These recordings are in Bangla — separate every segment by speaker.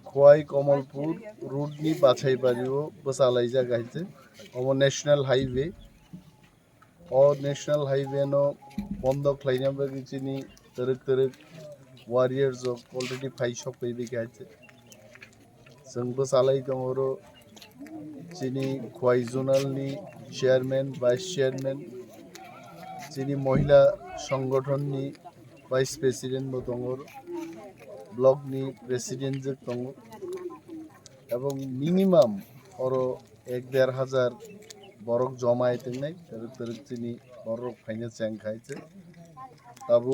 Speaker 1: খোয়াই কমলপুর রুটনি বাছাই বাড়িও বসালাই জায়গাতে অম ন্যাশনাল হাইওয়ে ন্যাশনাল হাইওয়ে नो बंद खालामनाय बायदिनि तरक वारियर्स अलरेडी फाइ सफैबाय गाइते जों बसालाई दङ जिनि खवाई जोनालनि चेयारमैन वाइस चेयारमैन जिनि महिला संगठननि वाइस प्रेसिडेंट दङ ब्लकनि प्रेसिडेंट दङ এবং মিনিমাম আরো ১-১.৫ বরক জমায়েত নাই तरक जिनि বরক ফাইনে চ্যাং খাইছে তাবু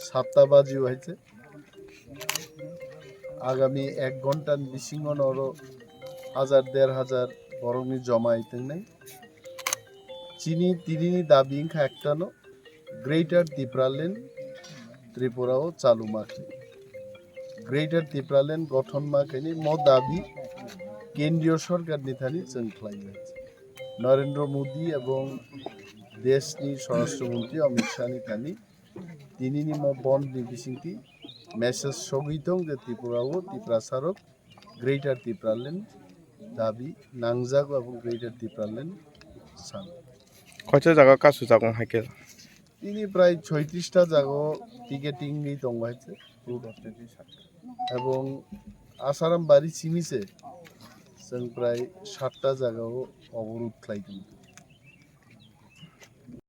Speaker 1: ৭টা বাজি হয়েছে আগামী ১ ঘন্টার বিশিঙ্গন আরো ১,০০০-১,৫০০ বরকনি জমায়েত নাই চিনি তিরিনি দাবি একটানো গ্রেটার ত্রিপুরাল্যান্ড ত্রিপুরাও চালু মাখে গ্রেটার ত্রিপুরাল্যান্ড গঠন মাখানি ম দাবি কেন্দ্রীয় সরকার নিথানি जोंख्लाय नरेंद्र मोदी এবং দেশনি স্বরাষ্ট্রমন্ত্রী অমিত শাহ নিথানি তিনিনি ম বন বিবিসিংটি মেসেজ সগিতং যে ত্রিপুরাও ত্রিপুরা সারক গ্রেটার ত্রিপুরাল্যান্ড দাবি নাংজাগ এবং গ্রেটার ত্রিপুরাল্যান্ড সান
Speaker 2: কয়টা জায়গা কাছু জাগং হাইকে
Speaker 1: তিনি প্রায় ৩৬টা জায়গা টিকেটিং নি দংবাইছে এবং আসারাম বাড়ি চিমিছে जों প্রায় 7টা জায়গাও অবরোধ খাইতে